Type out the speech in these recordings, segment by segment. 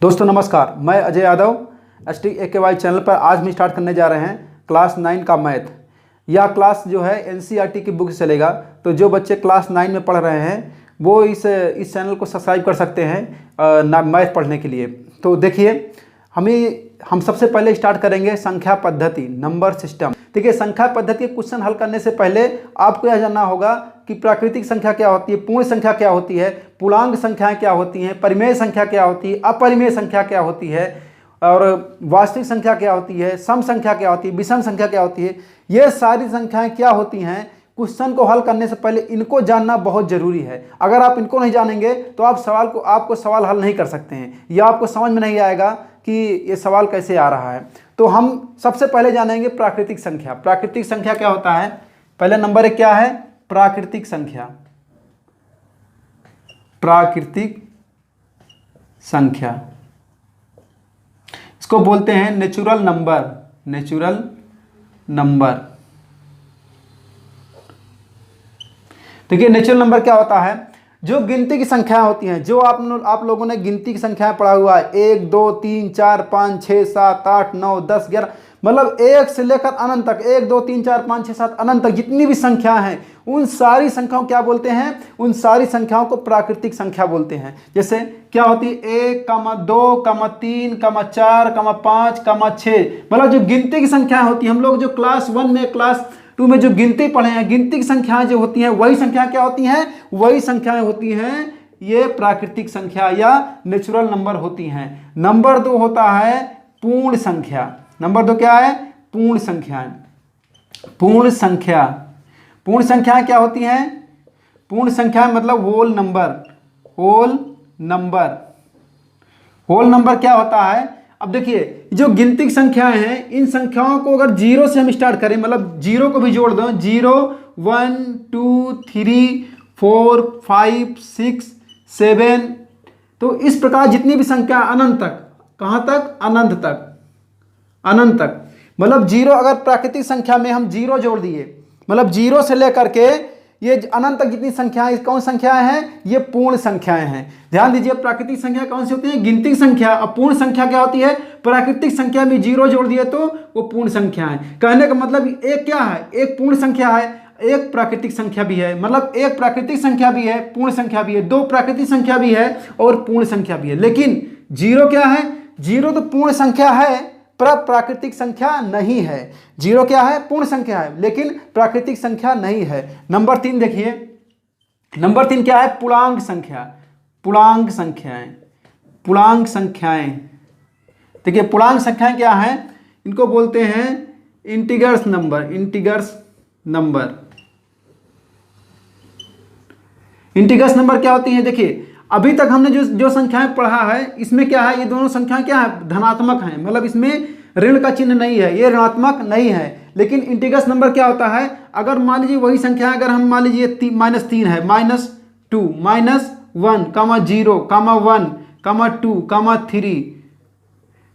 दोस्तों नमस्कार, मैं अजय यादव STAKY चैनल पर आज हम स्टार्ट करने जा रहे हैं क्लास 9 का मैथ। यह क्लास जो है NCERT की बुक से चलेगा, तो जो बच्चे क्लास 9 में पढ़ रहे हैं वो इस चैनल को सब्सक्राइब कर सकते हैं मैथ पढ़ने के लिए। तो देखिए, हम सबसे पहले स्टार्ट करेंगे संख्या पद्धति, नंबर सिस्टम। देखिए, संख्या पद्धति क्वेश्चन हल करने से पहले आपको यह जानना होगा कि प्राकृतिक संख्या क्या होती है, पूर्ण संख्या क्या होती है, पूर्णांक संख्याएं क्या होती हैं, परिमेय संख्या क्या होती है, अपरिमेय संख्या क्या होती है, और वास्तविक संख्या क्या होती है, सम संख्या क्या होती है, विषम संख्या क्या होती है। ये सारी संख्याएं क्या होती हैं, क्वेश्चन को हल करने से पहले इनको जानना बहुत ज़रूरी है। अगर आप इनको नहीं जानेंगे तो आपको सवाल हल नहीं कर सकते हैं, या आपको समझ में नहीं आएगा कि ये सवाल कैसे आ रहा है। तो हम सबसे पहले जानेंगे प्राकृतिक संख्या। प्राकृतिक संख्या क्या होता है? पहले नंबर 1 क्या है? प्राकृतिक संख्या। प्राकृतिक संख्या इसको बोलते हैं नेचुरल नंबर। Natural number. देखिए, नेचुरल नंबर क्या होता है? जो गिनती की संख्या होती हैं, जो आप लोगों ने गिनती की संख्याएं पढ़ा हुआ है, 1 2 3 4 5 6 7 8 9 10 11, मतलब 1 से लेकर अनंत तक, 1 2 3 4 5 6 7 अनंत तक जितनी भी संख्या हैं, उन सारी संख्याओं क्या बोलते हैं? उन सारी संख्याओं को प्राकृतिक संख्या बोलते हैं। जैसे क्या होती है? 1, 2, 3, 4, 5, 6, मतलब जो गिनती की संख्याएं होती हैं, हम लोग जो क्लास 1 में क्लास 2 में जो गिनती पढ़े हैं, गिनती की संख्याएं जो होती हैं, वही संख्या क्या होती हैं? वही संख्याएं होती हैं ये प्राकृतिक संख्या या नेचुरल नंबर होती हैं। नंबर 2 होता है पूर्ण संख्या। नंबर 2 क्या है? पूर्ण संख्याएं। पूर्ण संख्या। पूर्ण संख्याएं क्या होती हैं? पूर्ण संख्याएं मतलब whole number. Whole number. Whole number क्या होता है? अब देखिए, जो गिनती की संख्याएं हैं, इन संख्याओं को अगर 0 से हम स्टार्ट करें, मतलब 0 को भी जोड़ दो, 0 1 2 3 4 5 6 7, तो इस प्रकार जितनी भी संख्या अनंत तक, कहां तक? अनंत तक। अनंत तक मतलब 0, अगर प्राकृतिक संख्या में हम 0 जोड़ दिए, मतलब 0 से लेकर के ये अनंत तक जितनी संख्याएं, कौन संख्याएं हैं? ये पूर्ण संख्याएं हैं। ध्यान दीजिए, प्राकृतिक संख्या कौन सी होती है? गिनती की संख्या। अब पूर्ण संख्या क्या होती है? प्राकृतिक संख्या में 0 जोड़ दिए तो वो पूर्ण संख्या है। कहने का मतलब एक क्या है? एक पूर्ण संख्या है, एक प्राकृतिक संख्या भी है। मतलब एक प्राकृतिक संख्या भी है, पूर्ण संख्या भी है, 2 प्राकृतिक संख्या भी है और पूर्ण संख्या भी है। लेकिन 0 क्या है? 0 तो पूर्ण संख्या है पर प्राकृतिक संख्या नहीं है। 0 क्या है? पूर्ण संख्या है, लेकिन प्राकृतिक संख्या नहीं है। नंबर 3 देखिए, नंबर 3 क्या है? पूर्णांक संख्या। पूर्णांक संख्याएं। पूर्णांक संख्याएं। देखिए, पूर्णांक संख्याएं क्या है? इनको बोलते हैं integers number. Integers number. Integers number क्या होती है? देखिए, अभी तक हमने जो संख्याएं पढ़ा है, इसमें क्या है? ये दोनों संख्याएं क्या है? धनात्मक हैं, मतलब इसमें ऋण का चिन्ह नहीं है, ये ऋणात्मक नहीं है। लेकिन इंटीजर्स नंबर क्या होता है? अगर मान लीजिए वही संख्या, अगर हम मान लीजिए -3 है, -2, -1, -0, -1, -2, -3,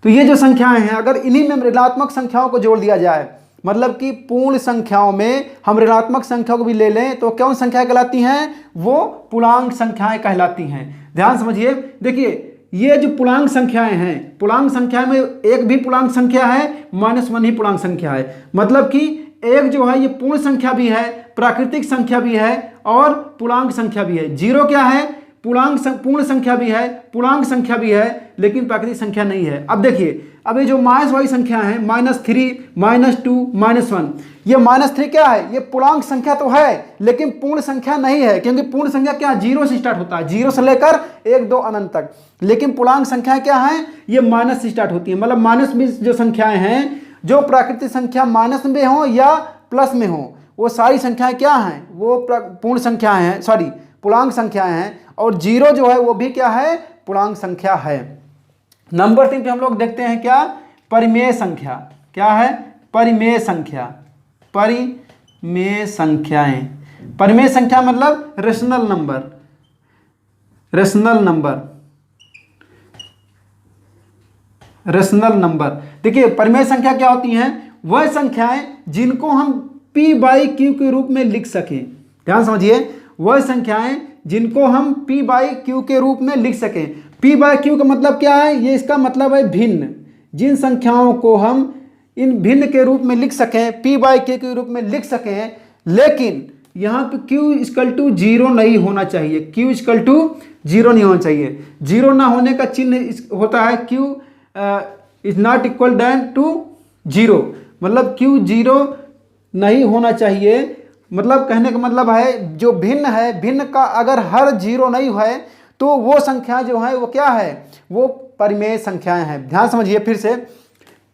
तो ये जो संख्याएं हैं, अगर इन्हीं में ऋणात्मक संख्याओं को जोड़ दिया जाए, मतलब कि पूर्ण संख्याओं में हम ऋणात्मक संख्या को भी ले लें, तो कौन संख्या कहलाती हैं? वो पूर्णांक संख्याएं कहलाती हैं। ध्यान समझिए, देखिए, ये जो पूर्णांक संख्याएं हैं, पूर्णांक संख्या में एक भी पूर्णांक संख्या है, -1 ही पूर्णांक संख्या है। मतलब कि एक जो है ये पूर्ण संख्या भी है, प्राकृतिक संख्या भी है और पूर्णांक संख्या भी है। 0 क्या है? पूर्ण संख्या भी है, पूर्णांक संख्या भी है, लेकिन प्राकृतिक संख्या नहीं है। अब देखिए, अब ये जो माइनस वाली संख्या है, -3, -2, -1, ये -3 क्या है? ये पूर्णांक संख्या तो है, लेकिन पूर्ण संख्या नहीं है, क्योंकि पूर्ण संख्या क्या? 0 से स्टार्ट होता है, 0 से लेकर 1 2 अनंत तक। लेकिन पूर्णांक संख्या क्या है? ये माइनस से स्टार्ट होती है। मतलब माइनस में जो संख्याएं हैं, जो प्राकृतिक संख्या माइनस में हो या प्लस में हो, वो सारी संख्याएं क्या हैं? वो पूर्ण संख्याएं हैं, सॉरी पूर्णांक संख्याएं हैं। और 0 जो है वो भी क्या है? पूर्णांक संख्या है। नंबर 3 पे हम लोग देखते हैं क्या? परिमेय संख्या। क्या है? परिमेय संख्या। परिमेय संख्याएं। परिमेय संख्या मतलब rational number. Rational number. Rational number. देखिए, परिमेय संख्या क्या होती हैं? वह संख्याएं जिनको हम P/Q के रूप में लिख सकें। ध्यान समझिए, वह संख्याएं जिनको हम P/Q के रूप में लिख सकें। P बाय Q का मतलब क्या है, ये इसका मतलब है भिन्न। जिन संख्याओं को हम इन भिन्न के रूप में लिख सकें, P बाय Q के रूप में लिख सकें, लेकिन यहाँ पे Q इक्वल टू 0 नहीं होना चाहिए, Q इक्वल टू 0 नहीं होना चाहिए। 0 ना होने का चिन्ह होता है Q is not equal then to 0, मतलब Q 0 नहीं होना चाहिए। मतलब कहने का मतलब है जो भिन्न है, भिन्न का अगर हर 0 नहीं है तो वो संख्या जो है वो क्या है, वो परिमेय संख्याएं हैं। ध्यान समझिए फिर से,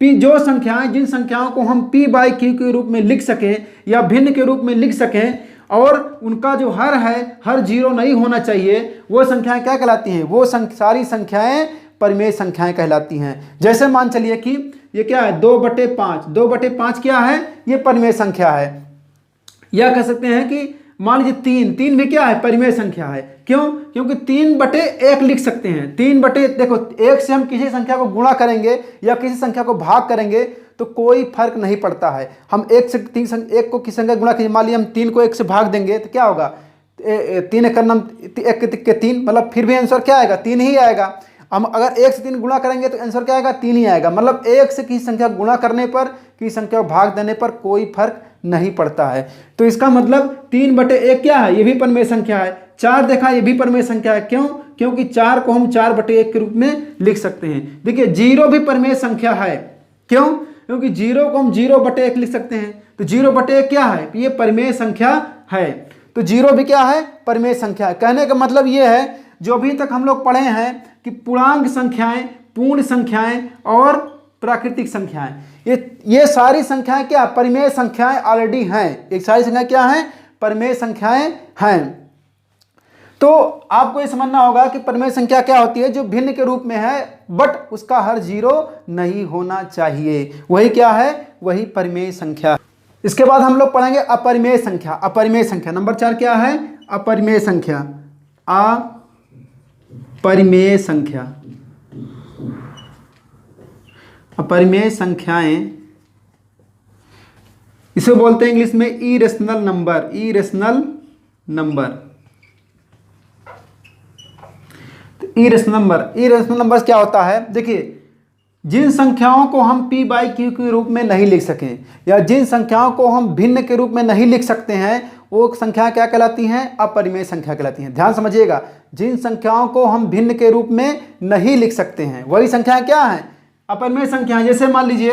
P जो संख्याएं, जिन संख्याओं को हम P बाई Q के रूप में लिख सकें या भिन्न के रूप में लिख सकें और उनका जो हर है, हर 0 नहीं होना चाहिए, वो संख्याएं क्या कहलाती हैं, वो सारी संख्याएं परिमेय संख्याएं कहलाती हैं। जैसे मान चलिए कि ये क्या है 2/5, 2/5 क्या है, ये परिमेय संख्या है। या कह सकते हैं कि मान लीजिए 3 भी क्या है, परिमेय संख्या है। क्यों? क्योंकि 3/1 लिख सकते हैं। देखो 1 से हम किसी संख्या को गुणा करेंगे या किसी संख्या को भाग करेंगे तो कोई फर्क नहीं पड़ता है। हम 1 से 1 को किसी संख्या गुणा कीजिए, मान लीजिए हम 3 को 1 से भाग देंगे तो क्या होगा, 3 1 के 3, मतलब फिर भी आंसर क्या आएगा, 3 ही आएगा। हम अगर 1 से 3 गुणा करेंगे तो आंसर क्या आएगा, 3 ही आएगा। मतलब 1 से किसी संख्या गुणा करने पर, किसी संख्या को भाग देने पर कोई फर्क नहीं पड़ता है। तो इसका मतलब 3/1 क्या है, ये भी परिमेय संख्या है। 4 देखा, ये भी परिमेय संख्या है। क्यों? क्योंकि 4 को हम 4/1 के रूप में लिख सकते हैं। देखिए 0 भी परिमेय संख्या है। क्यों? क्योंकि 0 को हम 0/1 लिख सकते हैं। तो 0/1 क्या है, ये परिमेय संख्या है। तो 0 भी क्या है, परिमेय संख्या है। कहने का मतलब ये है, जो अभी तक हम लोग पढ़े हैं कि पूर्णांक संख्याएं, पूर्ण संख्याएं और प्राकृतिक संख्याएं, ये सारी संख्याएं क्या, परिमेय संख्याएं ऑलरेडी हैं। एक सारी संख्याएं क्या हैं, परिमेय संख्याएं हैं। तो आपको ये समझना होगा कि परिमेय संख्या क्या होती है, जो भिन्न के रूप में है बट उसका हर 0 नहीं होना चाहिए, वही क्या है, वही परिमेय संख्या। इसके बाद हम लोग पढ़ेंगे अपरिमेय संख्या। अपरिमेय संख्या नंबर 4 क्या है, अपरिमेय संख्या। अपरिमेय संख्या, अपरिमेय संख्याएं, इसे बोलते हैं इंग्लिश में irrational number. Irrational number, irrational numbers क्या होता है, देखिए जिन संख्याओं को हम P बाई Q के रूप में नहीं लिख सकें या जिन संख्याओं को हम भिन्न के रूप में नहीं लिख सकते हैं, वो संख्या क्या कहलाती हैं, अपरिमेय संख्या कहलाती हैं। ध्यान समझिएगा, जिन संख्याओं को हम भिन्न के रूप में नहीं लिख सकते हैं वही संख्याएं क्या हैं, अपरिमेय संख्या। जैसे मान लीजिए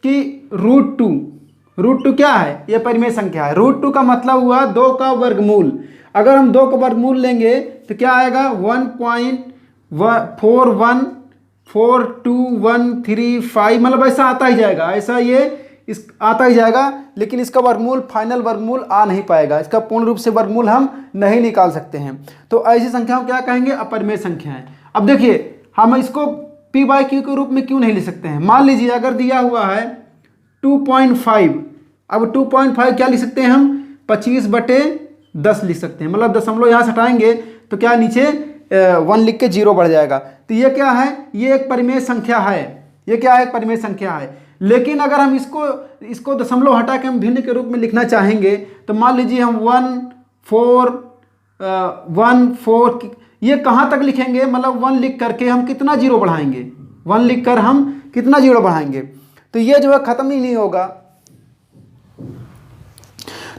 कि √2 क्या है, ये परिमेय संख्या है। √2 का मतलब हुआ 2 का वर्गमूल। अगर हम 2 का वर्गमूल लेंगे तो क्या आएगा, 1.4142135, मतलब ऐसा आता ही जाएगा, ऐसा ये इस आता ही जाएगा। लेकिन इसका वर्गमूल, फाइनल वर्गमूल आ नहीं पाएगा, इसका पूर्ण रूप से वर्गमूल हम नहीं निकाल सकते हैं। तो ऐसी संख्याओं क्या कहेंगे, अपरिमेय संख्याएं। अब देखिए हम इसको P बाई Q के रूप में क्यों नहीं लिख सकते हैं। मान लीजिए अगर दिया हुआ है 2.5, अब 2.5 क्या लिख सकते हैं हम, 25/10 लिख सकते हैं। मतलब दशमलव यहाँ से हटाएंगे तो क्या नीचे 1 लिख के 0 बढ़ जाएगा। तो ये क्या है, ये एक परिमेय संख्या है। ये क्या है, परिमेय संख्या है। लेकिन अगर हम इसको दशमलव हटा के हम भिन्न के रूप में लिखना चाहेंगे तो मान लीजिए हम 1.4 ये कहाँ तक लिखेंगे, मतलब 1 लिख करके हम कितना 0 बढ़ाएंगे, 1 लिख कर हम कितना 0 बढ़ाएंगे, तो ये जो है खत्म ही नहीं होगा।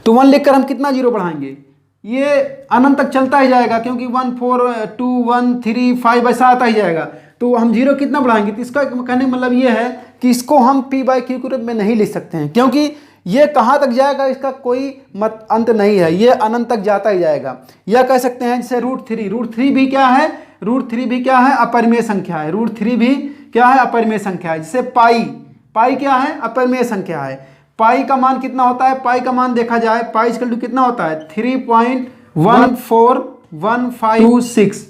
तो 1 लिख कर हम कितना 0 बढ़ाएंगे, ये अनंत तक चलता ही जाएगा, क्योंकि 1 4 2 1 3 5 ऐसा आता ही जाएगा। तो हम 0 कितना बढ़ाएंगे। तो इसका कहने का मतलब ये है कि इसको हम P बाई Q के रूप में नहीं लिख सकते हैं, क्योंकि ये कहाँ तक जाएगा इसका कोई अंत नहीं है, ये अनंत तक जाता ही जाएगा। यह कह सकते हैं जैसे √3 भी क्या है, √3 भी क्या है, अपरिमेय संख्या है। √3 भी क्या है, अपरिमेय संख्या है। जैसे पाई क्या है, अपरिमेय संख्या है। पाई का मान कितना होता है, पाई का मान देखा जाए, पाई इक्वल टू कितना होता है, 3.141526,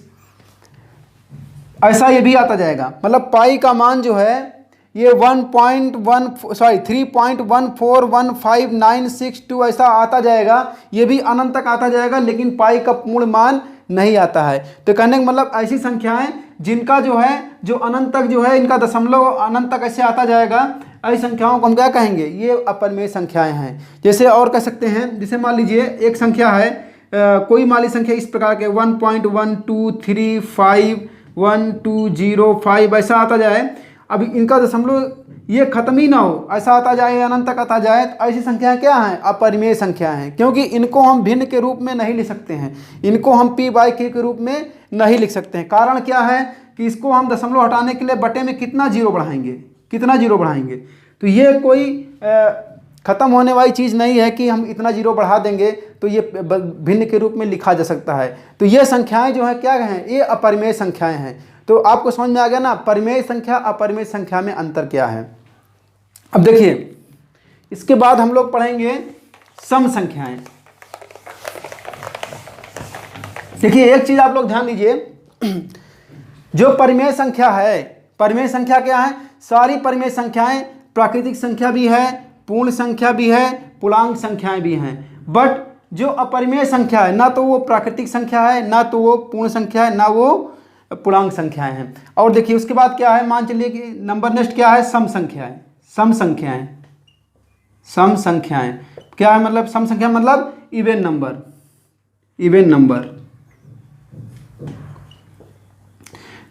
ऐसा ये भी आता जाएगा। मतलब पाई का मान जो है ये 3.141596 ऐसा आता जाएगा, ये भी अनंत तक आता जाएगा, लेकिन पाई का पूर्ण मान नहीं आता है। तो कहने का मतलब ऐसी संख्याएं जिनका जो है, जो अनंत तक जो है, इनका दशमलव अनंत तक ऐसे आता जाएगा, ऐसी संख्याओं को हम क्या कहेंगे, ये अपरिमेय संख्याएं हैं। जैसे और कह सकते हैं, जैसे मान लीजिए एक संख्या है, कोई माली संख्या इस प्रकार के 1.1235 1205 ऐसा आता जाए, अब इनका दशमलव ये खत्म ही ना हो, ऐसा आता जाए, अनंत तक आता जाए, तो ऐसी संख्याएं क्या हैं? अपरिमेय संख्या हैं, क्योंकि इनको हम भिन्न के रूप में नहीं लिख सकते हैं, इनको हम p/k के रूप में नहीं लिख सकते हैं। कारण क्या है कि इसको हम दशमलव हटाने के लिए बटे में कितना जीरो बढ़ाएंगे, कितना जीरो बढ़ाएंगे, तो ये कोई ख़त्म होने वाली चीज़ नहीं है कि हम इतना जीरो बढ़ा देंगे तो ये भिन्न के रूप में लिखा जा सकता है। तो ये संख्याएं जो हैं क्या हैं? ये अपरिमेय संख्याएं हैं। तो आपको समझ में आ गया ना परिमेय संख्या अपरिमेय संख्या में अंतर क्या है। अब देखिए इसके बाद हम लोग पढ़ेंगे सम संख्याएं। देखिए एक चीज़ आप लोग ध्यान दीजिए, जो परिमेय संख्या है, परिमेय संख्या क्या है? सारी परिमेय संख्याएं प्राकृतिक संख्या भी है, पूर्ण संख्या भी है, पूर्णांक संख्याएं भी हैं। बट जो अपरिमेय संख्या है, ना तो वो प्राकृतिक संख्या है, ना तो वो पूर्ण संख्या है, ना वो पूर्णांक संख्याएं हैं। और देखिए उसके बाद क्या है, मान चलिए कि नंबर नेक्स्ट क्या है? सम संख्याएं। सम संख्याएं, सम संख्याएं क्या है? मतलब सम संख्या मतलब इवन नंबर, इवन नंबर।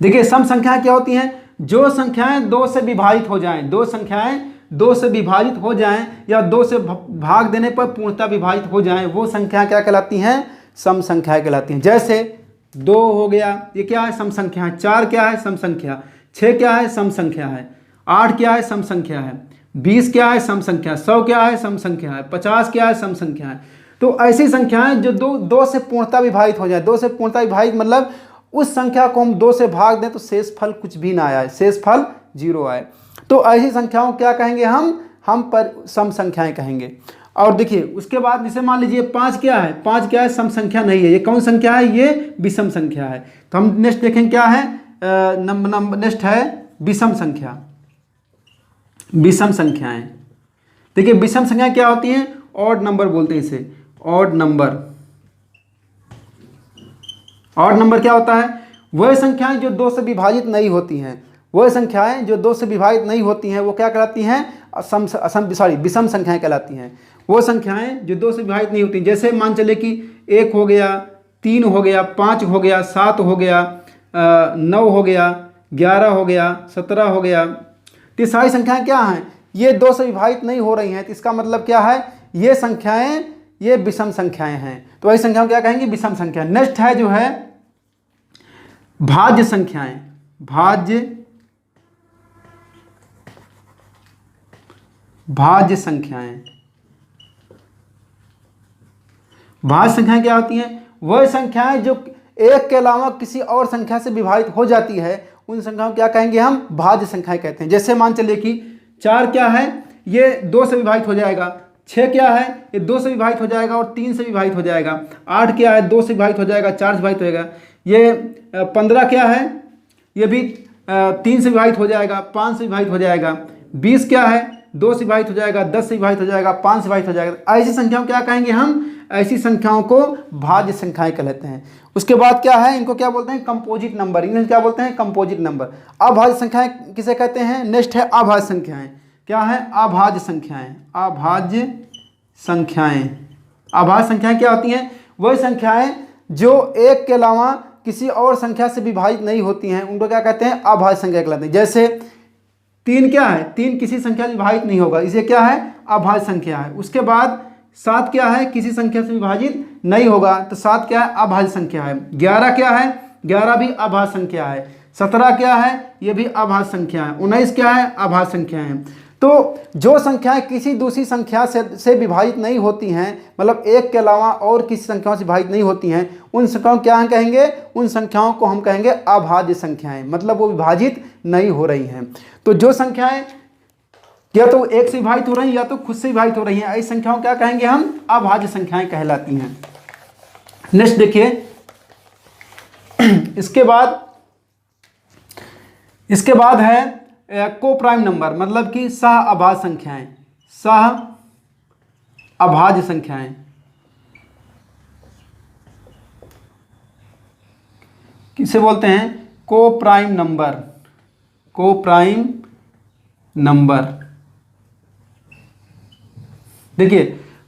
देखिए सम संख्याएं क्या होती हैं? जो संख्याएं दो से विभाजित हो जाएं, दो संख्याएं दो से विभाजित हो जाएं या दो से भाग देने पर पूर्णतः विभाजित हो जाएं, वो संख्या क्या कहलाती हैं? सम संख्याएं कहलाती हैं। जैसे 2 हो गया, ये क्या है? सम संख्या है। 4 क्या है? सम संख्या। 6 क्या है? सम संख्या है। 8 क्या है? सम संख्या है। 20 क्या है? सम संख्या। 100 क्या है? सम संख्या है। 50 क्या है? सम संख्या है। तो ऐसी संख्याएं जो दो से पूर्णतः विभाजित हो जाए, दो से पूर्णतः विभाजित मतलब उस संख्या को हम 2 से भाग दें तो शेष फल कुछ भी ना आए, शेष फल 0 आए, तो ऐसी संख्याओं क्या कहेंगे? हम पर सम संख्याएं कहेंगे। और देखिए उसके बाद जैसे मान लीजिए 5 क्या है? 5 क्या है? सम संख्या नहीं है। ये कौन संख्या है? ये विषम संख्या है। तो हम नेक्स्ट देखें क्या है, नेक्स्ट है विषम संख्या। विषम संख्याएं, देखिए विषम संख्याएं क्या होती हैं? ऑड नंबर बोलते हैं इसे, ऑड नंबर। ऑड नंबर क्या होता है? वह संख्याएं जो 2 से विभाजित नहीं होती हैं, वह संख्याएं जो 2 से विभाजित नहीं होती हैं वो क्या कहलाती हैं? विषम संख्याएं कहलाती हैं। वो संख्याएं जो 2 से विभाजित नहीं होती, जैसे मान चले कि 1 हो गया, 3 हो गया, 5 हो गया, 7 हो गया, 9 हो गया, 11 हो गया, 17 हो गया। तो सारी संख्याएं क्या हैं? ये 2 से विभाजित नहीं हो रही हैं, तो इसका मतलब क्या है? ये संख्याएं ये विषम संख्याएं हैं। तो वही संख्याओं क्या कहेंगे? विषम संख्या। नेक्स्ट है जो है भाज्य संख्याएं। भाज्य संख्याएं। भाज्य संख्याएं क्या होती हैं? वह संख्याएं जो एक के अलावा किसी और संख्या से विभाजित हो जाती है, उन संख्याओं क्या कहेंगे? हम भाज्य संख्याएं कहते हैं। जैसे मान चलिए कि 4 क्या है? ये 2 से विभाजित हो जाएगा। 6 क्या है? ये 2 से विभाजित हो जाएगा और 3 से विभाजित हो जाएगा। 8 क्या है? 2 से विभाजित हो जाएगा, 4 से विभाजित हो जाएगा। ये 15 क्या है? ये भी 3 से विभाजित हो जाएगा, 5 से विभाजित हो जाएगा। 20 क्या है? 2 से विभाजित हो जाएगा, 10 से विभाजित हो जाएगा, 5 से विभाजित हो जाएगा। ऐसी संख्याओं क्या कहेंगे? हम ऐसी संख्याओं को भाज्य संख्याएं कहते हैं। उसके बाद क्या है? इनको क्या बोलते हैं? Composite number. इंग्लिश क्या बोलते हैं? Composite number. अभाज्य संख्याएं किसे कहते हैं? नेक्स्ट है अभाज्य संख्याएं। क्या है? अभाज्य संख्याएं। अभाज्य संख्याएं। अभाज्य संख्याएं क्या होती हैं? वही संख्याएं जो एक के अलावा किसी और संख्या से विभाजित नहीं होती हैं, उनको क्या कहते हैं? अभाज्य संख्या कहलाते हैं। जैसे 3 क्या है? 3 किसी संख्या से विभाजित नहीं होगा, इसे क्या है? अभाज्य संख्या है। उसके बाद 7 क्या है? किसी संख्या से विभाजित नहीं होगा, तो 7 क्या है? अभाज्य संख्या है। 11 क्या है? 11 भी अभाज्य संख्या है। 17 क्या है? ये भी अभाज्य संख्या है। 19 क्या है? अभाज्य संख्या है। तो जो संख्याएं किसी दूसरी संख्या से विभाजित नहीं होती हैं, मतलब एक के अलावा और किसी संख्याओं से विभाजित नहीं होती हैं, उन संख्याओं क्या कहेंगे? उन संख्याओं को हम कहेंगे अभाज्य संख्याएं, मतलब वो विभाजित नहीं हो रही हैं। तो जो संख्याएं या तो एक से विभाजित हो रही हैं या तो खुद से विभाजित हो रही हैं, ऐसी संख्याओं क्या कहेंगे? हम अभाज्य संख्याएं कहलाती हैं। नेक्स्ट देखिए इसके बाद है को प्राइम नंबर, मतलब कि सह अभाज्य संख्याएं। सह अभाज्य संख्याएं किसे बोलते हैं? को प्राइम नंबर। को प्राइम नंबर। देखिए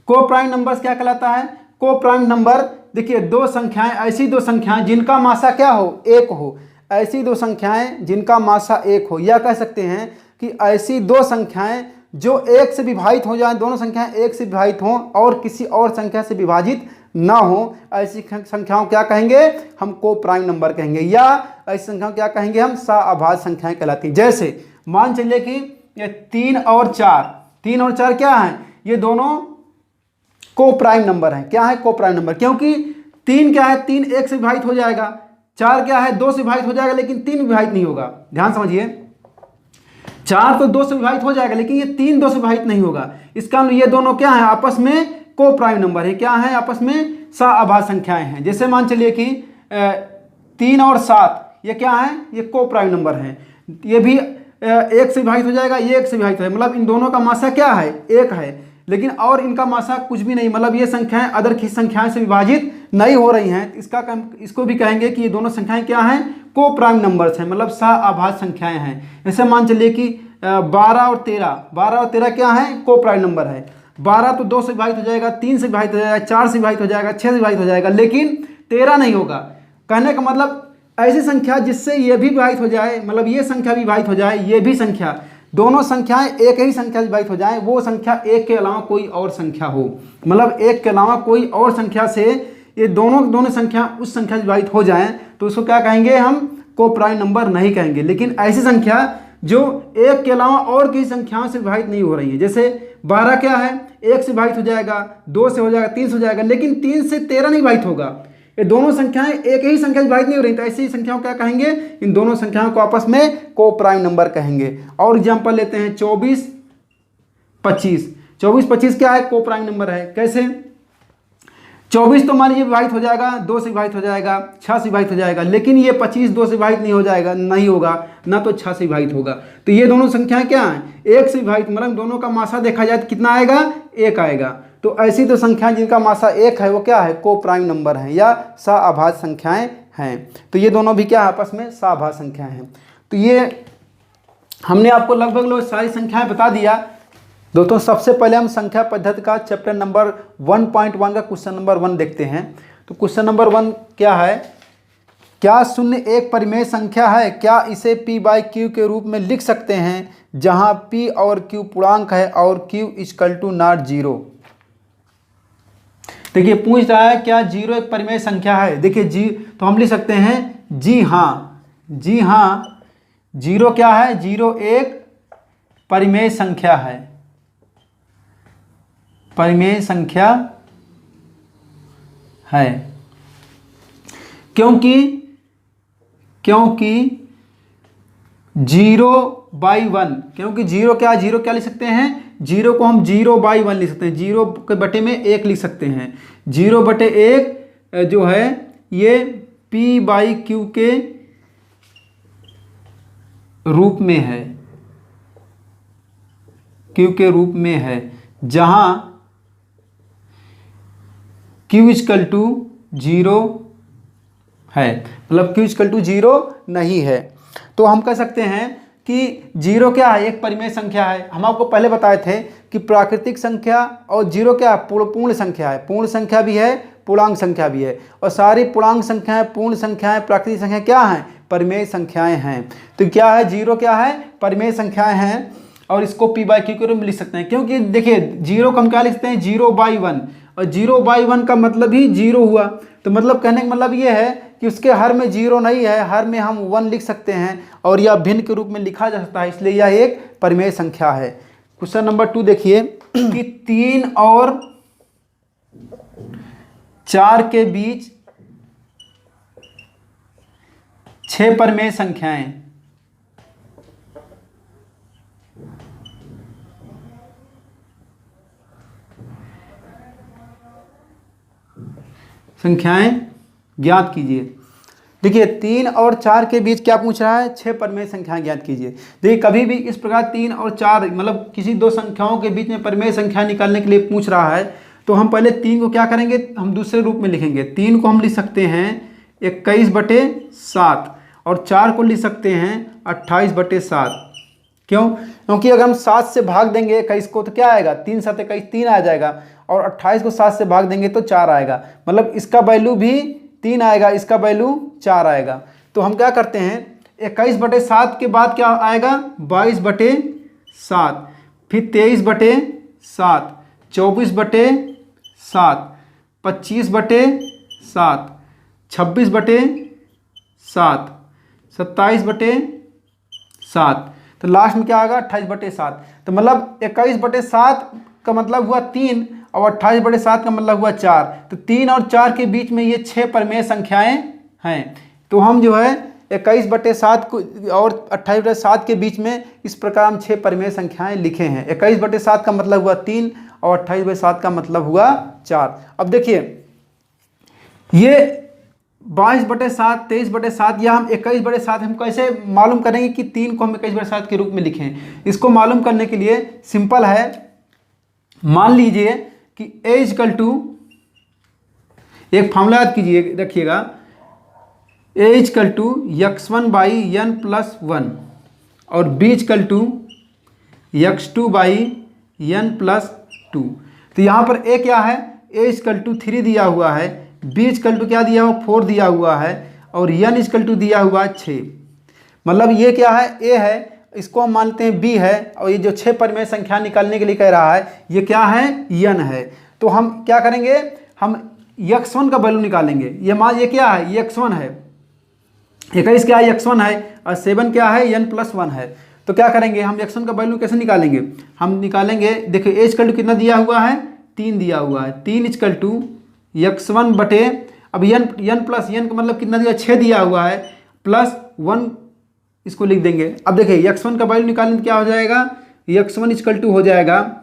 को प्राइम नंबर क्या कहलाता है? को प्राइम नंबर देखिए दो संख्याएं, ऐसी दो संख्याएं जिनका मासा क्या हो? 1 हो, ऐसी दो संख्याएं जिनका मासा 1 हो, या कह सकते हैं कि ऐसी दो संख्याएं जो 1 से विभाजित हो जाएं, दोनों संख्याएं 1 से विभाजित हों और किसी और संख्या से विभाजित ना हो, ऐसी संख्याओं क्या कहेंगे हम को प्राइम नंबर कहेंगे, या ऐसी संख्याओं क्या कहेंगे हम सअभाज्य संख्याएं कहलाती हैं। जैसे मान चलिए कि ये 3 और 4 क्या है, ये दोनों को प्राइम नंबर है। क्या है को प्राइम नंबर, क्योंकि 3 क्या है 3 1 से विभाजित हो जाएगा, 4 क्या है 2 से विभाजित हो जाएगा लेकिन 3 विभाजित नहीं होगा। ध्यान समझिए, 4 तो 2 से विभाजित हो जाएगा लेकिन ये 3 2 से विभाजित नहीं होगा। इसका ये दोनों क्या है आपस में को प्राइम नंबर है। क्या है आपस में सअभाज्य संख्याएं हैं। जैसे मान चलिए कि 3 और 7 ये क्या है ये को प्राइम नंबर है। ये भी 1 से विभाजित हो जाएगा, ये 1 से विभाजित हो जाएगा, मतलब इन दोनों का मासा क्या है 1 है, लेकिन और इनका मासा कुछ भी नहीं, मतलब ये संख्याएं अदर की संख्याएं से विभाजित नहीं हो रही हैं। इसको भी कहेंगे कि ये दोनों संख्याएं क्या हैं को प्राइम नंबर्स हैं, मतलब सअभाज्य संख्याएं हैं। जैसे मान चलिए कि 12 और 13 क्या है को प्राइम नंबर है। 12 तो 2 से विभाजित हो जाएगा, 3 से विभाजित हो जाएगा, 4 से विभाजित हो जाएगा, 6 से विभाजित हो जाएगा, लेकिन 13 नहीं होगा। कहने का मतलब ऐसी संख्या जिससे ये भी विभाजित हो जाए, मतलब ये संख्या भी विभाजित हो जाए, ये भी संख्या, दोनों संख्याएं एक ही संख्या से विभाजित हो जाए, वो संख्या 1 के अलावा कोई और संख्या हो, मतलब 1 के अलावा कोई और संख्या से ये दोनों संख्या उस संख्या से विभाजित हो जाएं, तो उसको क्या कहेंगे हम को प्राइम नंबर नहीं कहेंगे। लेकिन ऐसी संख्या जो 1 के अलावा और किसी संख्याओं से विभाजित नहीं हो रही है, जैसे 12 क्या है 1 से विभाजित हो जाएगा, 2 से हो जाएगा, 3 से हो जाएगा, लेकिन 3 से 13 नहीं विभाजित होगा। ये दोनों संख्याएं एक ही संख्या से विभाजित नहीं हो रही, तो ऐसी संख्याओं क्या कहेंगे इन दोनों संख्याओं को आपस में को प्राइम नंबर कहेंगे। और एग्जांपल लेते हैं 24 25 क्या है को प्राइम नंबर है। कैसे 24 तो मान लीजिए विभाजित हो जाएगा, 2 से विभाजित हो जाएगा, 6 से विभाजित हो जाएगा, लेकिन ये 25 2 से विभाजित नहीं होगा, ना तो 6 से विभाजित होगा। तो ये दोनों संख्याएं क्या हैं 1 से विभाजित, मतलब दोनों का मासा देखा जाए तो कितना आएगा 1 आएगा। तो ऐसी तो संख्याएं जिनका मासा 1 है वो क्या है को प्राइम नंबर है या सअभाज्य संख्याएं हैं। तो ये दोनों भी क्या आपस में सअभाज्य संख्याएं हैं। तो ये हमने आपको लगभग सारी संख्याएं बता दिया। दोस्तों सबसे पहले हम संख्या पद्धति का चैप्टर नंबर 1.1 का क्वेश्चन नंबर 1 देखते हैं। तो क्वेश्चन नंबर 1 क्या है, क्या शून्य एक परिमेय संख्या है, क्या इसे p/q के रूप में लिख सकते हैं जहां p और q पूर्णांक है और q = 0। देखिए पूछ रहा है क्या 0 एक परिमेय संख्या है। देखिए जी तो हम लिख सकते हैं जी हाँ 0 क्या है 0 एक परिमेय संख्या है, परिमेय संख्या है, क्योंकि 0/1, क्योंकि 0 क्या लिख सकते हैं 0 को हम 0/1 लिख सकते हैं, 0 के बटे में 1 लिख सकते हैं। 0/1 जो है ये p/q के रूप में है, q के रूप में है, जहां q = 0 है, मतलब q = 0 नहीं है। तो हम कह सकते हैं कि 0 क्या है एक परिमेय संख्या है। हम आपको पहले बताए थे कि प्राकृतिक संख्या और 0 क्या पूर्ण संख्या है, पूर्ण संख्या भी है पूर्णांक संख्या भी है, और सारी पूर्णांक संख्याएं पूर्ण संख्याएं प्राकृतिक संख्या क्या हैं परिमेय संख्याएं हैं। तो क्या है 0 क्या है परिमेय संख्याएं हैं, और इसको p/q के रूप में लिख सकते हैं। क्योंकि देखिए 0 को हम क्या लिखते हैं 0/1, और 0/1 का मतलब ही 0 हुआ। तो मतलब कहने का मतलब ये है कि उसके हर में 0 नहीं है, हर में हम 1 लिख सकते हैं और यह भिन्न के रूप में लिखा जा सकता है, इसलिए यह एक परिमेय संख्या है। क्वेश्चन नंबर 2 देखिए कि 3 और 4 के बीच 6 परिमेय संख्याएं ज्ञात कीजिए। देखिए 3 और 4 के बीच क्या पूछ रहा है 6 परिमेय संख्याएं ज्ञात कीजिए। देखिए कभी भी इस प्रकार 3 और 4 मतलब किसी दो संख्याओं के बीच में परिमेय संख्या निकालने के लिए पूछ रहा है, तो हम पहले 3 को क्या करेंगे हम दूसरे रूप में लिखेंगे। 3 को हम लिख सकते हैं 21/7 और 4 को लिख सकते हैं 28/7। क्यों? क्योंकि अगर हम 7 से भाग देंगे 21 को तो क्या आएगा 3 7 21 3 आ जाएगा, और 28 को 7 से भाग देंगे तो 4 आएगा, मतलब इसका वैल्यू भी 3 आएगा, इसका वैल्यू 4 आएगा। तो हम क्या करते हैं 21/7 के बाद क्या आएगा 22/7, फिर 23/7, 24/7, 25/7, 26/7, 27/7, तो लास्ट में क्या आएगा 28/7। तो मतलब 21/7 का मतलब हुआ 3 और 28/7 का मतलब हुआ 4। तो 3 और 4 के बीच में ये 6 परिमेय संख्याएं हैं। तो हम जो है 21/7 को और 28/7 के बीच में इस प्रकार हम 6 परिमेय संख्याएं लिखे हैं। 21/7 का मतलब हुआ 3 और 28/7 का मतलब हुआ 4। अब देखिए ये 22/7, 23/7 या हम 21/7 हम कैसे मालूम करेंगे कि 3 को हम 21/7 के रूप में लिखें। इसको मालूम करने के लिए सिंपल है, मान लीजिए कि a इक्वल टू, एक फॉर्मूला याद कीजिए रखिएगा, a इक्वल टू x1/n+1 और b इक्वल टू x2/n+2। तो यहाँ पर a क्या है, a इक्वल टू 3 दिया हुआ है, b इक्वल टू क्या दिया हुआ 4 दिया हुआ है और n इक्वल टू दिया हुआ 6। मतलब ये क्या है a है, इसको हम मानते हैं b है, और ये जो 6 परिमेय संख्या निकालने के लिए कह रहा है ये क्या है n है। तो हम क्या करेंगे, हम x1 का वैल्यू निकालेंगे। ये मान ये क्या है, ये x1 है, 21 क्या है x1 है और 7 क्या है n+1 है। तो क्या करेंगे हम x1 का वैल्यू कैसे निकालेंगे, हम निकालेंगे, देखिए a इक्वल टू कितना दिया हुआ है 3 दिया हुआ है, 3 इक्वल टू x1 बटे, अब n प्लस n का मतलब कितना दिया 6 दिया हुआ है, +1 इसको लिख देंगे। अब देखिए x1 का वैल्यू निकालेंगे तो क्या हो जाएगा, x1 इक्वल टू हो जाएगा,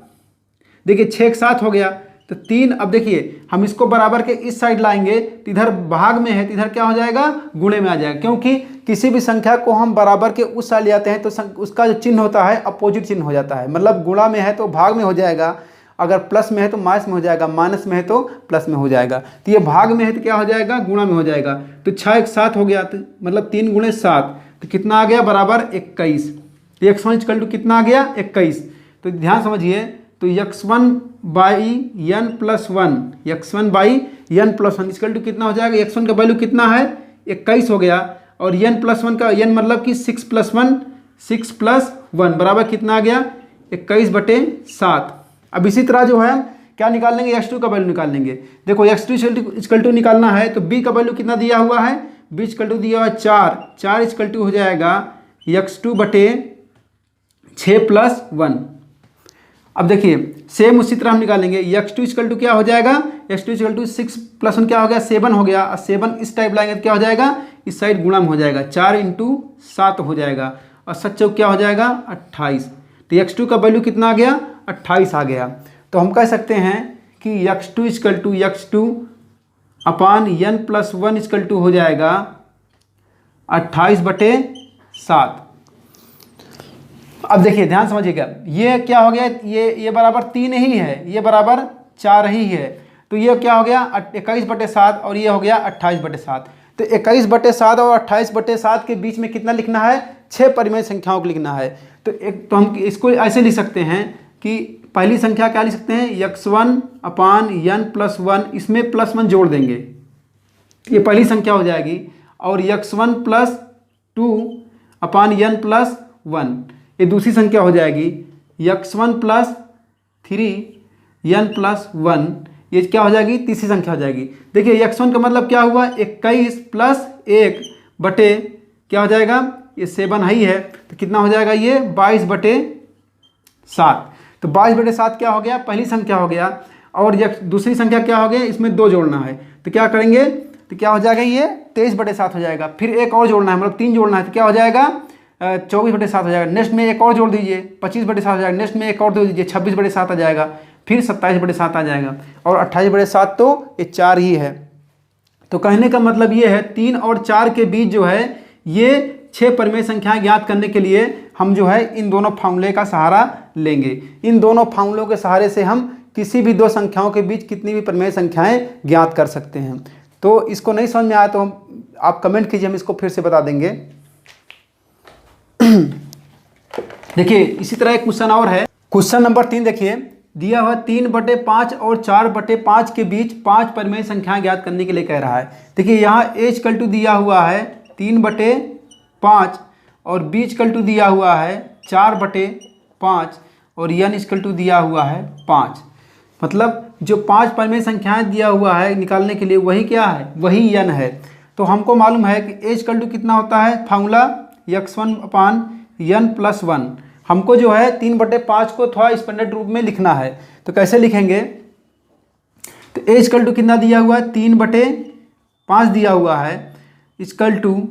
देखिए 6 एक साथ हो गया तो 3। अब देखिए हम इसको बराबर के इस साइड लाएंगे तो इधर भाग में है तो इधर क्या हो जाएगा गुणे में आ जाएगा, क्योंकि किसी भी संख्या को हम बराबर के उस साइड ले आते हैं तो उसका जो चिन्ह होता है अपोजिट चिन्ह हो जाता है। मतलब गुणा में है तो भाग में हो जाएगा, अगर प्लस में है तो माइनस में हो जाएगा, माइनस में है तो प्लस में हो जाएगा। तो ये भाग में है तो क्या हो जाएगा गुणा में हो जाएगा। तो 6 एक साथ हो गया, तो मतलब 3 गुणे 7, तो कितना आ गया बराबर 21। तो x1 इक्वल टू कितना आ गया 21। तो ध्यान समझिए, तो x1/n+1, x1/n+1 इक्वल टू कितना हो जाएगा, x1 का वैल्यू कितना है 21 हो गया, और n+1 का n मतलब कि 6 + 1 बराबर कितना आ गया 21/7। अब इसी तरह जो है क्या निकाल लेंगे, x2 का वैल्यू निकाल लेंगे। देखो x2 इक्वल टू निकालना है तो b का वैल्यू कितना दिया हुआ है, b इक्वल टू दिया हुआ है 4 इक्वल टू हो जाएगा x2/6 + 1। अब देखिए सेम उसी तरह हम निकालेंगे, x2 इक्वल टू क्या हो जाएगा, x2 इक्वल टू 6 + 1 क्या हो गया 7 हो गया, और 7 इस टाइप लाएंगे तो क्या हो जाएगा इस साइड गुणा में हो जाएगा, 4 × 7 हो जाएगा, और 7 चौक क्या हो जाएगा 28। तो x2 का वैल्यू कितना आ गया 28 आ गया। तो हम कह सकते हैं कि x2 equal to x2/n+1 equal to हो जाएगा 28/7। अब देखिए ध्यान समझिएगा, ये क्या हो गया, ये बराबर 3 ही है, ये बराबर 4 ही है, तो ये क्या हो गया 21/7 और ये हो गया 28/7। तो 21/7 और 28/7 के बीच में कितना लिखना है, 6 परिमेय संख्याओं को लिखना है। तो हम इसको ऐसे लिख सकते हैं कि पहली संख्या क्या लिख सकते हैं, x1/n+1, इसमें +1 जोड़ देंगे, ये पहली संख्या हो जाएगी, और x1 + 2/n+1 ये दूसरी संख्या हो जाएगी, x1 + 3n+1 ये क्या हो जाएगी तीसरी संख्या हो जाएगी। देखिए x1 का मतलब क्या हुआ 21 + 1 बटे क्या हो जाएगा ये 7 ही है, तो कितना हो जाएगा ये 22/7। तो 22/7 क्या हो गया पहली संख्या हो गया, और दूसरी संख्या क्या हो गया इसमें 2 जोड़ना है, तो क्या करेंगे तो क्या हो जाएगा ये 23/7 हो जाएगा। फिर एक और जोड़ना है, मतलब 3 जोड़ना है, तो क्या हो जाएगा 24/7 हो जाएगा। नेक्स्ट में एक और जोड़ दीजिए 25/7 हो जाएगा, नेक्स्ट में एक और जोड़ दीजिए 26/7 आ जाएगा, फिर 27/7 आ जाएगा, और 28/7 तो ये 4 ही है। तो कहने का मतलब ये है 3 और 4 के बीच जो है ये 6 परिमेय संख्याएं ज्ञात करने के लिए हम जो है इन दोनों फार्मूले का सहारा लेंगे। इन दोनों फार्मूलों के सहारे से हम किसी भी 2 संख्याओं के बीच कितनी भी परिमेय संख्याएं ज्ञात कर सकते हैं। तो इसको नहीं समझ में आया तो आप कमेंट कीजिए, हम इसको फिर से बता देंगे। देखिए इसी तरह एक क्वेश्चन और है, क्वेश्चन नंबर 3 देखिए, दिया हुआ 3/5 और 4/5 के बीच 5 परिमेय संख्याएं ज्ञात करने के लिए कह रहा है। देखिए यहाँ a इक्वल टू दिया हुआ है 3/5, और b इक्वल टू दिया हुआ है 4/5 और n इक्वल टू दिया हुआ है 5। मतलब जो 5 परिमेय संख्याएं दिया हुआ है निकालने के लिए वही क्या है, वही n है। तो हमको मालूम है कि a इक्वल टू कितना होता है, फार्मूला x1/n+1। हमको जो है 3/5 को थोड़ा स्टैंडर्ड रूप में लिखना है। तो कैसे लिखेंगे, तो a इक्वल टू कितना दिया हुआ है, 3/5 दिया हुआ है इक्वल टू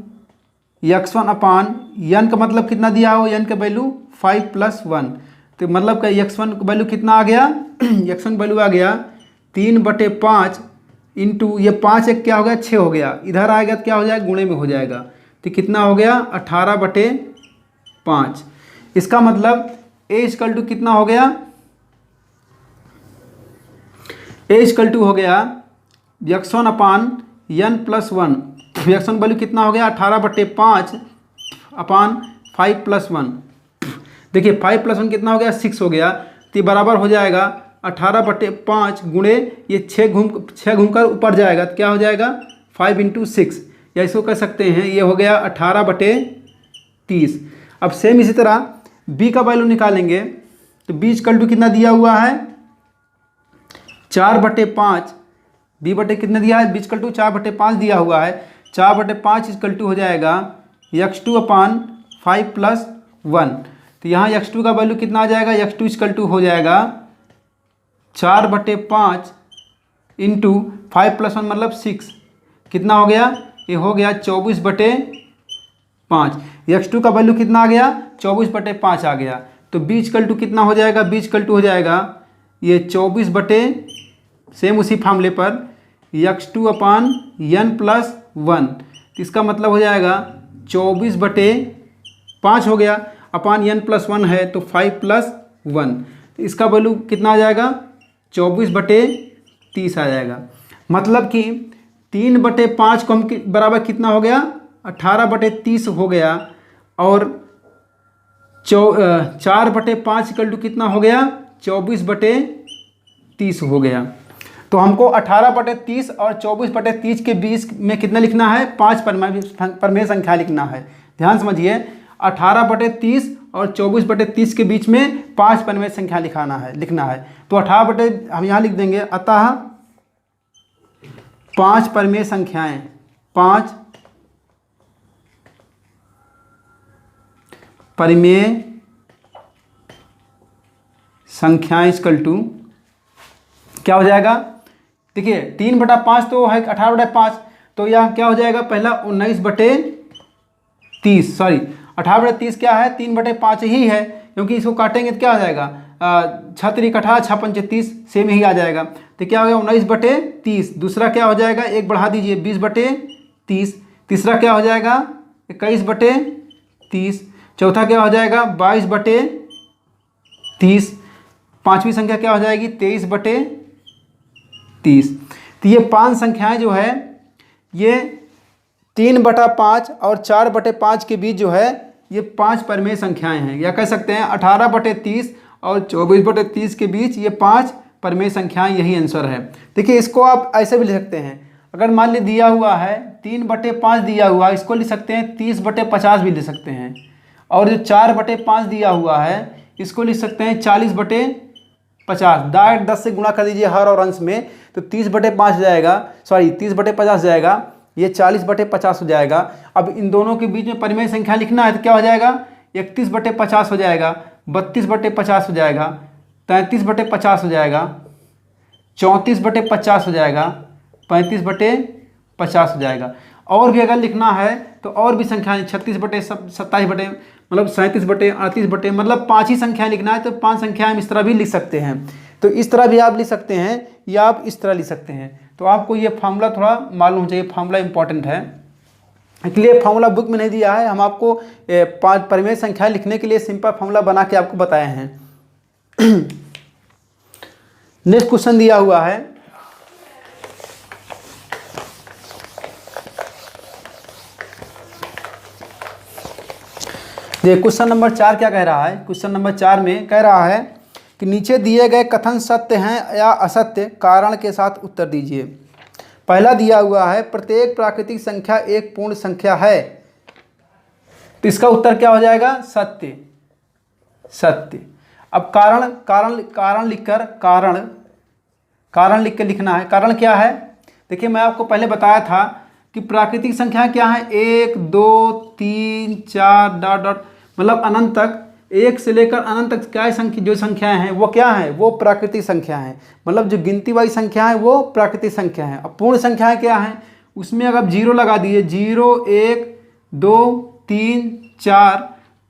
x1/n का मतलब कितना दिया हो, n का वैल्यू 5+1। तो मतलब का x1 का वैल्यू कितना आ गया x1 वैल्यू आ गया 3/5 इंटू ये 5 एक क्या हो गया 6 हो गया, इधर आएगा तो क्या हो जाएगा, गुणे में हो जाएगा। तो कितना हो गया 18/5। इसका मतलब a इक्वल टू कितना हो गया, a इक्वल टू हो गया x1/n+1। x1 वैल्यू कितना हो गया 18/5/5+1। देखिए 5+1 कितना हो गया 6 हो गया। तो बराबर हो जाएगा 18/5 गुणे ये 6 घूमकर ऊपर जाएगा तो क्या हो जाएगा 5 × 6, या इसको कह सकते हैं ये हो गया 18/30। अब सेम इसी तरह b का वैल्यू निकालेंगे। तो b इक्वल टू कितना दिया हुआ है 4/5। b बटे कितना दिया है, b इक्वल टू 4/5 दिया हुआ है। 4/5 इक्वल टू हो जाएगा x2/5+1। तो यहाँ x2 का वैल्यू कितना आ जाएगा, x2 इक्वल टू हो जाएगा 4/5 इंटू 5+1 मतलब 6। कितना हो गया, ये हो गया 24/5। x2 का वैल्यू कितना आ गया 24/5 आ गया। तो b इक्वल टू कितना हो जाएगा, b इक्वल टू हो जाएगा ये 24 सेम उसी फार्मूले पर x2/n+1। तो इसका मतलब हो जाएगा 24/5 हो गया, अपान n+1 है तो 5+1। तो इसका वैल्यू कितना आ जाएगा 24/30 आ जाएगा। मतलब कि 3/5 को हम बराबर कितना हो गया 18/30 हो गया, और 4/5 इक्वल टू कितना हो गया 24/30 हो गया। तो हमको 18/30 और 24/30 के बीच में कितना लिखना है, 5 परिमेय संख्या लिखना है। ध्यान समझिए 18/30 और 24/30 के बीच में 5 परिमेय संख्या लिखना है। तो 18 हम यहाँ लिख देंगे, अतः 5 परिमेय संख्याएं, 5 परिमेय संख्याएं इक्वल टू क्या हो जाएगा, देखिए 3/5 तो है 18/5, तो यह क्या हो जाएगा पहला 19/30, सॉरी 18/30 क्या है 3/5 ही है, क्योंकि इसको काटेंगे तो क्या हो जाएगा 6×3 = 18, 6×5 = 30, सेम ही आ जाएगा। तो क्या हो गया 19/30। दूसरा क्या हो जाएगा, एक बढ़ा दीजिए 20/30। तीसरा क्या हो जाएगा 21/30। चौथा क्या हो जाएगा 22/30। पांचवी संख्या क्या हो जाएगी 23/30। तो ये 5 संख्याएं जो है ये 3/5 और 4/5 के बीच जो है ये 5 परिमेय संख्याएं हैं, या कह सकते हैं 18/30 और 24/30 के बीच ये 5 परिमेय संख्याएं, यही आंसर है। देखिए इसको आप ऐसे भी लिख सकते हैं, अगर मान ली दिया हुआ है 3/5 दिया हुआ है, इसको लिख सकते हैं 30/50 भी लिख सकते हैं, और जो 4/5 दिया हुआ है इसको लिख सकते हैं 40/50। डायरेक्ट 10 से गुणा कर दीजिए हर और अंश में, तो 30/5 हो जाएगा, सॉरी 30/50 हो जाएगा, ये 40/50 हो जाएगा। अब इन दोनों के बीच में परिमेय संख्या लिखना है तो क्या हो जाएगा 31/50 हो जाएगा, 32/50 हो जाएगा, 33/50 हो जाएगा, 34/50 हो जाएगा, 35/50 हो जाएगा। और भी अगर लिखना है तो और भी संख्या 36/27 मतलब 37/38 मतलब 5 ही संख्या लिखना है, तो 5 संख्या हम इस तरह भी लिख सकते हैं। तो इस तरह भी आप लिख सकते हैं, या आप इस तरह लिख सकते हैं। तो आपको ये फार्मूला थोड़ा मालूम चाहिए, फार्मूला इंपॉर्टेंट है, इसलिए फार्मूला बुक में नहीं दिया है, हम आपको 5 परिमेय संख्या लिखने के लिए सिंपल फार्मूला बना के आपको बताए हैं। नेक्स्ट क्वेश्चन दिया हुआ है, देखिए क्वेश्चन नंबर 4 क्या कह रहा है। क्वेश्चन नंबर 4 में कह रहा है कि नीचे दिए गए कथन सत्य हैं या असत्य, कारण के साथ उत्तर दीजिए। पहला दिया हुआ है प्रत्येक प्राकृतिक संख्या एक पूर्ण संख्या है। तो तो इसका उत्तर क्या हो जाएगा? सत्य। सत्य। अब कारण कारण कारण लिखकर कारण लिख के लिखना है। कारण क्या है? देखिए मैं आपको पहले बताया था कि प्राकृतिक संख्या क्या है, 1 2 3 4 डॉट डॉट मतलब अनंत तक, एक से लेकर अनंत तक क्या संख्या, जो संख्याएं हैं वो क्या है, वो प्राकृतिक संख्या है। मतलब जो गिनती वाली संख्या है वो प्राकृतिक संख्या है। अब पूर्ण संख्याएं क्या है, उसमें अगर आप 0 लगा दिए, 0 1 2 3 4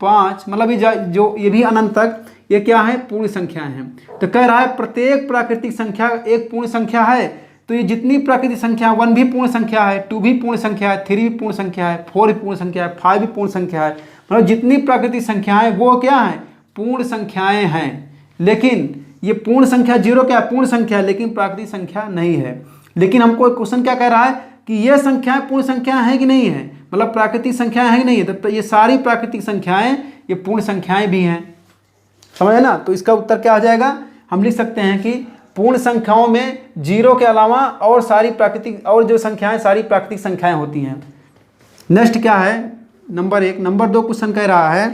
5 मतलब ये भी अनंत तक, ये क्या है, पूर्ण संख्याएं हैं। तो कह रहा है प्रत्येक प्राकृतिक संख्या एक पूर्ण संख्या है। तो ये जितनी प्राकृतिक संख्या, 1 भी पूर्ण संख्या है, 2 भी पूर्ण संख्या है, 3 भी पूर्ण संख्या है, 4 भी पूर्ण संख्या है, 5 भी पूर्ण संख्या है। मतलब जितनी प्राकृतिक संख्याएं वो क्या है, पूर्ण संख्याएं हैं। लेकिन ये पूर्ण संख्या 0 क्या है, पूर्ण संख्या है, लेकिन प्राकृतिक संख्या नहीं है। लेकिन हमको क्वेश्चन क्या कह रहा है कि ये संख्याएं पूर्ण संख्याएं हैं कि नहीं है, मतलब प्राकृतिक संख्याएं हैं कि नहीं है। तो ये सारी प्राकृतिक संख्याएं ये पूर्ण संख्याएं भी हैं, समझे ना। तो इसका उत्तर क्या आ जाएगा, हम लिख सकते हैं कि पूर्ण संख्याओं में 0 के अलावा और सारी प्राकृतिक और जो संख्याएं सारी प्राकृतिक संख्याएं होती हैं। नेक्स्ट क्या है, नंबर 1। नंबर 2 क्वेश्चन कह रहा है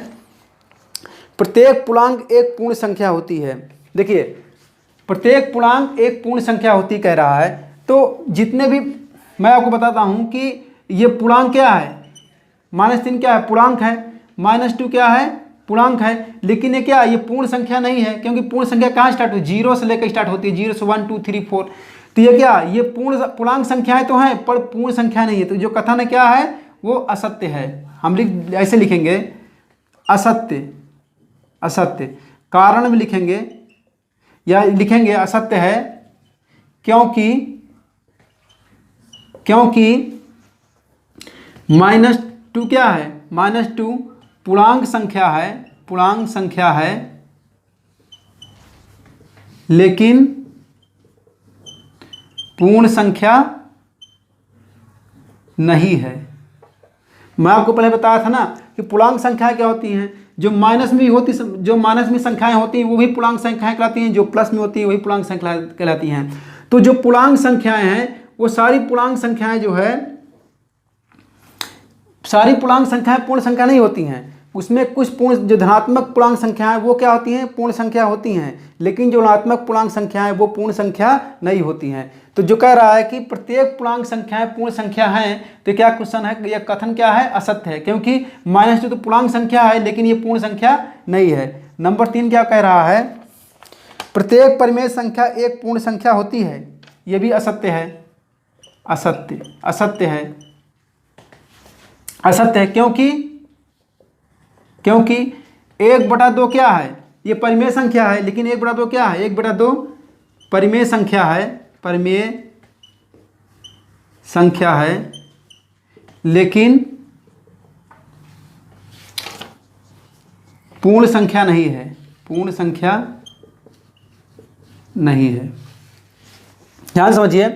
प्रत्येक पूर्णांक एक पूर्ण संख्या होती है। देखिए प्रत्येक पूर्णांक एक पूर्ण संख्या होती कह रहा है। तो जितने भी मैं आपको बताता हूं कि ये पूर्णांक क्या है, -3 क्या है, पूर्णांक है, -2 क्या है, पूर्णांक है। लेकिन ये क्या है, ये पूर्ण संख्या नहीं है, क्योंकि पूर्ण संख्या कहाँ स्टार्ट होती है, 0 से लेकर स्टार्ट होती है, 0 से 1 2 3 4। तो ये क्या, ये पूर्णांक संख्याएं तो हैं पर पूर्ण संख्या नहीं है। तो जो कथन है क्या है, वो असत्य है। हम ऐसे लिखेंगे असत्य, असत्य। कारण में लिखेंगे या लिखेंगे असत्य है, क्योंकि -2 क्या है, -2 पूर्णांक संख्या है, पूर्णांक संख्या है, लेकिन पूर्ण संख्या नहीं है। मैं आपको पहले बताया था ना कि पूर्णांक संख्याएं क्या होती हैं, जो माइनस में होती, जो माइनस में संख्याएं होती हैं वो भी पूर्णांक संख्याएं कहलाती हैं, जो प्लस में होती हैं वही पूर्णांक संख्या कहलाती हैं। तो जो पूर्णांक संख्याएं हैं वो सारी पूर्णांक संख्याएं जो है, सारी पूर्णांक संख्याएं पूर्ण संख्या नहीं होती हैं। उसमें कुछ पूर्ण, जो धनात्मक पूर्णांक संख्याएं वो क्या होती हैं, पूर्ण संख्या होती हैं, लेकिन जो ऋणात्मक पूर्णांक संख्याएं वो पूर्ण संख्या नहीं होती हैं। तो जो कह रहा है कि प्रत्येक पूर्णांक संख्याएं पूर्ण संख्या हैं, तो क्या क्वेश्चन है, यह कथन क्या है, असत्य है, क्योंकि -2 तो पूर्णांक संख्या है लेकिन ये पूर्ण संख्या नहीं है। नंबर 3 क्या कह रहा है, प्रत्येक परिमेय संख्या एक पूर्ण संख्या होती है। यह भी असत्य है, असत्य, असत्य है, असत्य है। क्योंकि 1/2 क्या है, ये परिमेय संख्या है, लेकिन 1/2 क्या है, 1/2 परिमेय संख्या है, परिमेय संख्या है, लेकिन पूर्ण संख्या नहीं है, पूर्ण संख्या नहीं है। ध्यान समझिए,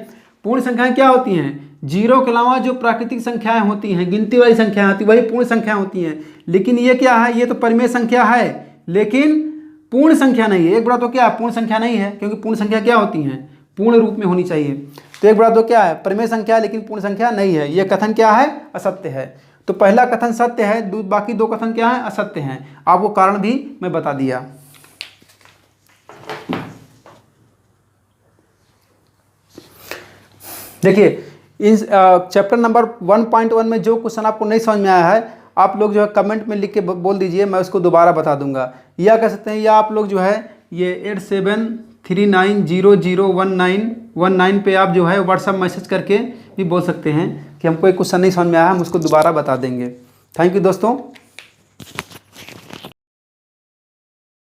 पूर्ण संख्याएं क्या होती हैं, 0 के अलावा जो प्राकृतिक संख्याएं होती हैं, गिनती वाली संख्याएं होती हैं, वही पूर्ण संख्या होती हैं। लेकिन ये क्या है, ये तो परिमेय संख्या है लेकिन पूर्ण संख्या नहीं है। 1/2 क्या है, पूर्ण संख्या नहीं है, क्योंकि पूर्ण संख्या क्या होती हैं, पूर्ण रूप में होनी चाहिए। तो 1/2 क्या है, परिमेय संख्या है लेकिन पूर्ण संख्या नहीं है। यह कथन क्या है, असत्य है। तो पहला कथन सत्य है, बाकी 2 कथन क्या है, असत्य हैं। आपको कारण भी मैं बता दिया। देखिए इस चैप्टर नंबर 1.1 में जो क्वेश्चन आपको नहीं समझ में आया है, आप लोग जो है कमेंट में लिख के बोल दीजिए, मैं उसको दोबारा बता दूंगा। या कह सकते हैं, या आप लोग जो है ये 8739001919 पे आप जो है व्हाट्सएप मैसेज करके भी बोल सकते हैं कि हमको एक क्वेश्चन नहीं समझ में आया, हम उसको दोबारा बता देंगे। थैंक यू दोस्तों।